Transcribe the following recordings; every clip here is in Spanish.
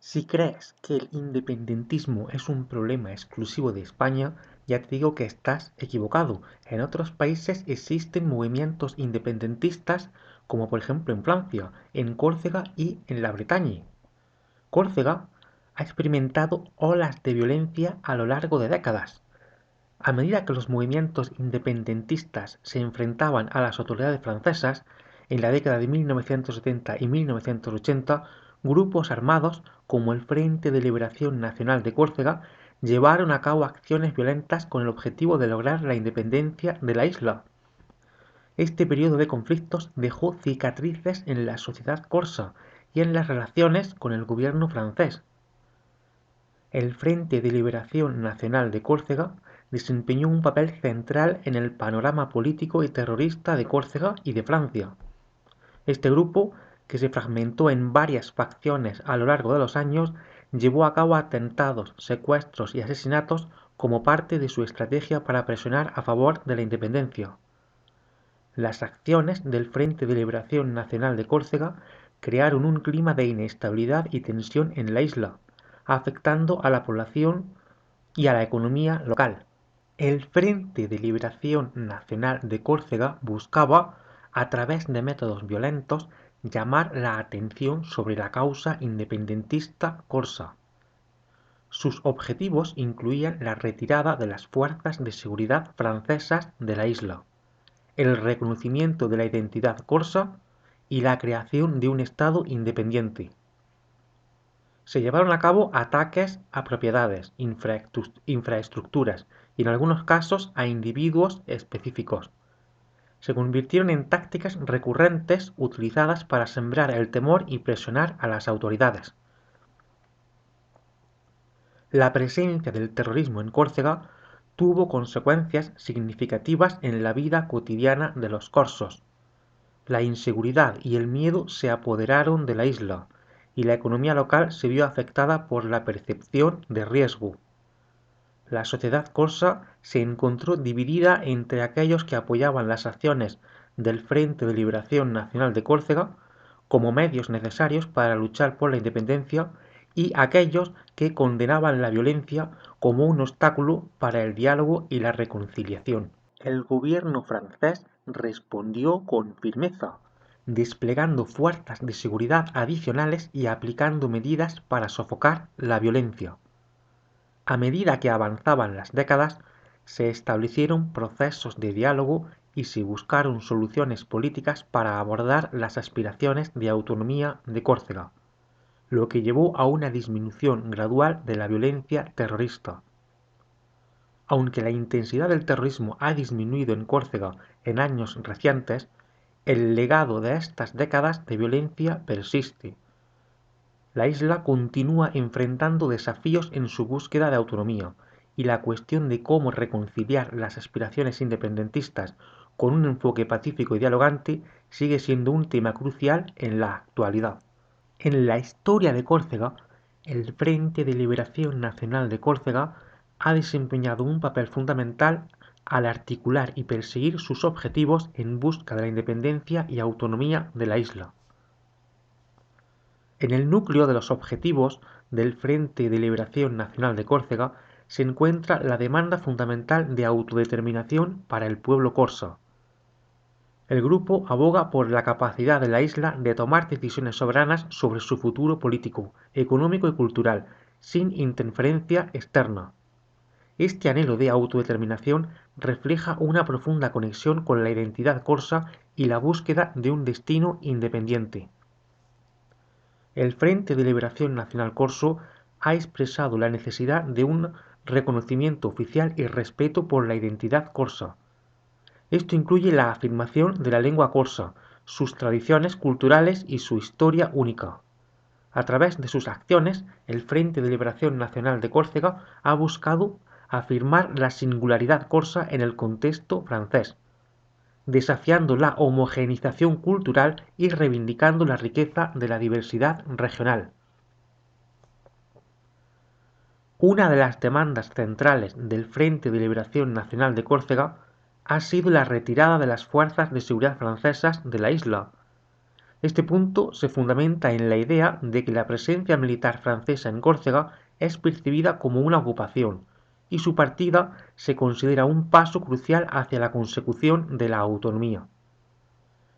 Si crees que el independentismo es un problema exclusivo de España, ya te digo que estás equivocado. En otros países existen movimientos independentistas, como por ejemplo en Francia, en Córcega y en la Bretaña. Córcega ha experimentado olas de violencia a lo largo de décadas. A medida que los movimientos independentistas se enfrentaban a las autoridades francesas, en la década de 1970 y 1980, grupos armados como el Frente de Liberación Nacional de Córcega llevaron a cabo acciones violentas con el objetivo de lograr la independencia de la isla. Este periodo de conflictos dejó cicatrices en la sociedad corsa y en las relaciones con el gobierno francés. El Frente de Liberación Nacional de Córcega desempeñó un papel central en el panorama político y terrorista de Córcega y de Francia. Este grupo, que se fragmentó en varias facciones a lo largo de los años, llevó a cabo atentados, secuestros y asesinatos como parte de su estrategia para presionar a favor de la independencia. Las acciones del Frente de Liberación Nacional de Córcega crearon un clima de inestabilidad y tensión en la isla, afectando a la población y a la economía local. El Frente de Liberación Nacional de Córcega buscaba, a través de métodos violentos, llamar la atención sobre la causa independentista corsa. Sus objetivos incluían la retirada de las fuerzas de seguridad francesas de la isla, el reconocimiento de la identidad corsa y la creación de un Estado independiente. Se llevaron a cabo ataques a propiedades, infraestructuras y en algunos casos a individuos específicos. Se convirtieron en tácticas recurrentes utilizadas para sembrar el temor y presionar a las autoridades. La presencia del terrorismo en Córcega tuvo consecuencias significativas en la vida cotidiana de los corsos. La inseguridad y el miedo se apoderaron de la isla, y la economía local se vio afectada por la percepción de riesgo. La sociedad corsa se encontró dividida entre aquellos que apoyaban las acciones del Frente de Liberación Nacional de Córcega como medios necesarios para luchar por la independencia y aquellos que condenaban la violencia como un obstáculo para el diálogo y la reconciliación. El gobierno francés respondió con firmeza, desplegando fuerzas de seguridad adicionales y aplicando medidas para sofocar la violencia. A medida que avanzaban las décadas, se establecieron procesos de diálogo y se buscaron soluciones políticas para abordar las aspiraciones de autonomía de Córcega, lo que llevó a una disminución gradual de la violencia terrorista. Aunque la intensidad del terrorismo ha disminuido en Córcega en años recientes, el legado de estas décadas de violencia persiste. La isla continúa enfrentando desafíos en su búsqueda de autonomía, y la cuestión de cómo reconciliar las aspiraciones independentistas con un enfoque pacífico y dialogante sigue siendo un tema crucial en la actualidad. En la historia de Córcega, el Frente de Liberación Nacional de Córcega ha desempeñado un papel fundamental al articular y perseguir sus objetivos en busca de la independencia y autonomía de la isla. En el núcleo de los objetivos del Frente de Liberación Nacional de Córcega se encuentra la demanda fundamental de autodeterminación para el pueblo corsa. El grupo aboga por la capacidad de la isla de tomar decisiones soberanas sobre su futuro político, económico y cultural, sin interferencia externa. Este anhelo de autodeterminación refleja una profunda conexión con la identidad corsa y la búsqueda de un destino independiente. El Frente de Liberación Nacional Corso ha expresado la necesidad de un reconocimiento oficial y respeto por la identidad corsa. Esto incluye la afirmación de la lengua corsa, sus tradiciones culturales y su historia única. A través de sus acciones, el Frente de Liberación Nacional de Córcega ha buscado afirmar la singularidad corsa en el contexto francés, desafiando la homogeneización cultural y reivindicando la riqueza de la diversidad regional. Una de las demandas centrales del Frente de Liberación Nacional de Córcega ha sido la retirada de las fuerzas de seguridad francesas de la isla. Este punto se fundamenta en la idea de que la presencia militar francesa en Córcega es percibida como una ocupación, y su partida se considera un paso crucial hacia la consecución de la autonomía.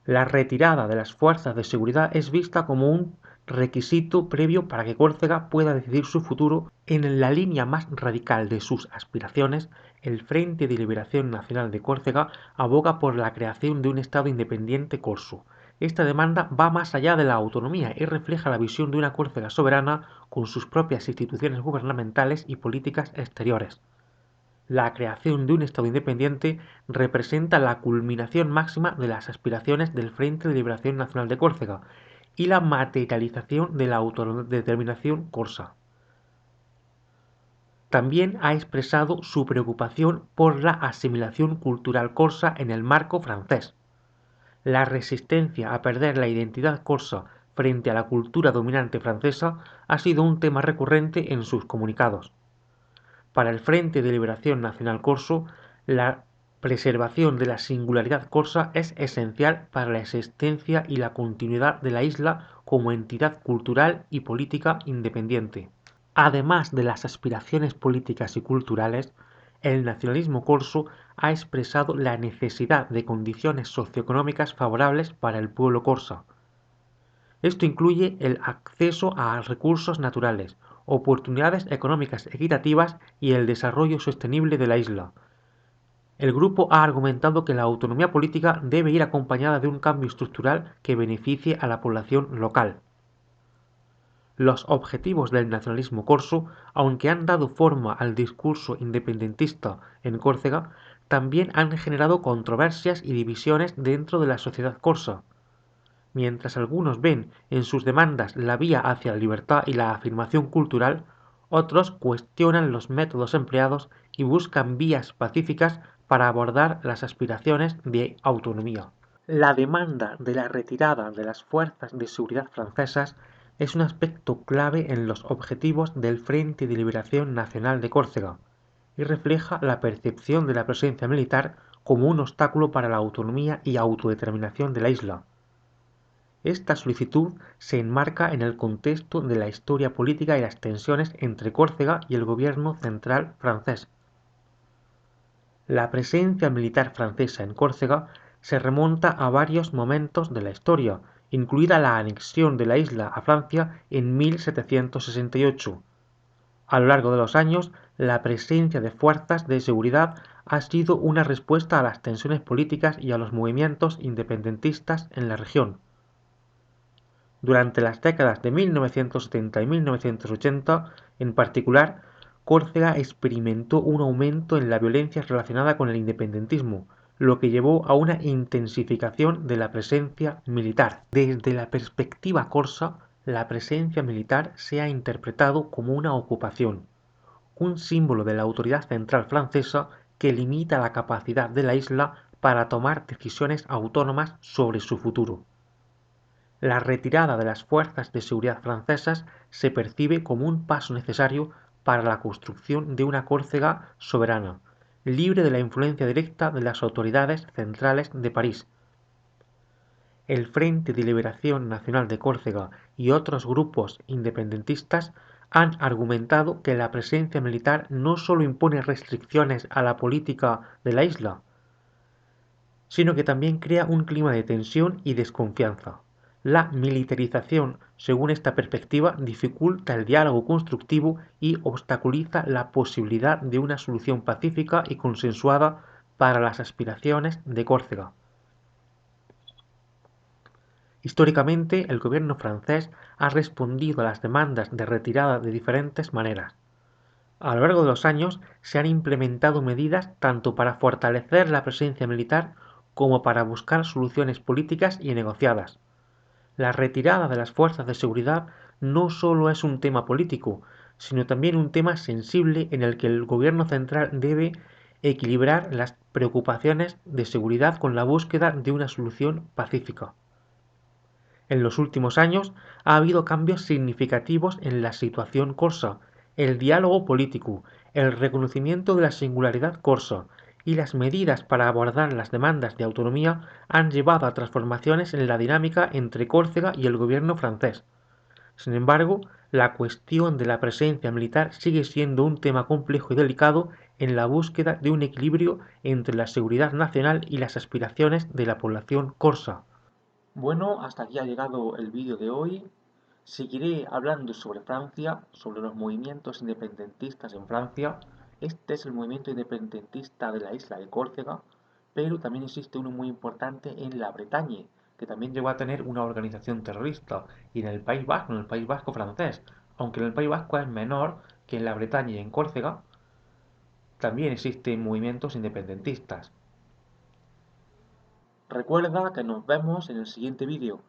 La retirada de las fuerzas de seguridad es vista como un requisito previo para que Córcega pueda decidir su futuro. En la línea más radical de sus aspiraciones, el Frente de Liberación Nacional de Córcega aboga por la creación de un Estado independiente corso. Esta demanda va más allá de la autonomía y refleja la visión de una Córcega soberana con sus propias instituciones gubernamentales y políticas exteriores. La creación de un Estado independiente representa la culminación máxima de las aspiraciones del Frente de Liberación Nacional de Córcega y la materialización de la autodeterminación corsa. También ha expresado su preocupación por la asimilación cultural corsa en el marco francés. La resistencia a perder la identidad corsa frente a la cultura dominante francesa ha sido un tema recurrente en sus comunicados. Para el Frente de Liberación Nacional Corso, la preservación de la singularidad corsa es esencial para la existencia y la continuidad de la isla como entidad cultural y política independiente. Además de las aspiraciones políticas y culturales, el nacionalismo corso ha expresado la necesidad de condiciones socioeconómicas favorables para el pueblo corsa. Esto incluye el acceso a recursos naturales, oportunidades económicas equitativas y el desarrollo sostenible de la isla. El grupo ha argumentado que la autonomía política debe ir acompañada de un cambio estructural que beneficie a la población local. Los objetivos del nacionalismo corso, aunque han dado forma al discurso independentista en Córcega, también han generado controversias y divisiones dentro de la sociedad corsa. Mientras algunos ven en sus demandas la vía hacia la libertad y la afirmación cultural, otros cuestionan los métodos empleados y buscan vías pacíficas para abordar las aspiraciones de autonomía. La demanda de la retirada de las fuerzas de seguridad francesas es un aspecto clave en los objetivos del Frente de Liberación Nacional de Córcega y refleja la percepción de la presencia militar como un obstáculo para la autonomía y autodeterminación de la isla. Esta solicitud se enmarca en el contexto de la historia política y las tensiones entre Córcega y el gobierno central francés. La presencia militar francesa en Córcega se remonta a varios momentos de la historia, incluida la anexión de la isla a Francia en 1768. A lo largo de los años, la presencia de fuerzas de seguridad ha sido una respuesta a las tensiones políticas y a los movimientos independentistas en la región. Durante las décadas de 1970 y 1980, en particular, Córcega experimentó un aumento en la violencia relacionada con el independentismo, lo que llevó a una intensificación de la presencia militar. Desde la perspectiva corsa, la presencia militar se ha interpretado como una ocupación, un símbolo de la autoridad central francesa que limita la capacidad de la isla para tomar decisiones autónomas sobre su futuro. La retirada de las fuerzas de seguridad francesas se percibe como un paso necesario para la construcción de una Córcega soberana, libre de la influencia directa de las autoridades centrales de París. El Frente de Liberación Nacional de Córcega y otros grupos independentistas han argumentado que la presencia militar no solo impone restricciones a la política de la isla, sino que también crea un clima de tensión y desconfianza. La militarización, según esta perspectiva, dificulta el diálogo constructivo y obstaculiza la posibilidad de una solución pacífica y consensuada para las aspiraciones de Córcega. Históricamente, el gobierno francés ha respondido a las demandas de retirada de diferentes maneras. A lo largo de los años se han implementado medidas tanto para fortalecer la presencia militar como para buscar soluciones políticas y negociadas. La retirada de las fuerzas de seguridad no solo es un tema político, sino también un tema sensible en el que el gobierno central debe equilibrar las preocupaciones de seguridad con la búsqueda de una solución pacífica. En los últimos años ha habido cambios significativos en la situación corsa, el diálogo político, el reconocimiento de la singularidad corsa y las medidas para abordar las demandas de autonomía han llevado a transformaciones en la dinámica entre Córcega y el gobierno francés. Sin embargo, la cuestión de la presencia militar sigue siendo un tema complejo y delicado en la búsqueda de un equilibrio entre la seguridad nacional y las aspiraciones de la población corsa. Bueno, hasta aquí ha llegado el vídeo de hoy. Seguiré hablando sobre Francia, sobre los movimientos independentistas en Francia. Este es el movimiento independentista de la isla de Córcega, pero también existe uno muy importante en la Bretaña, que también llegó a tener una organización terrorista, y en el País Vasco, en el País Vasco francés. Aunque en el País Vasco es menor que en la Bretaña y en Córcega, también existen movimientos independentistas. Recuerda que nos vemos en el siguiente vídeo.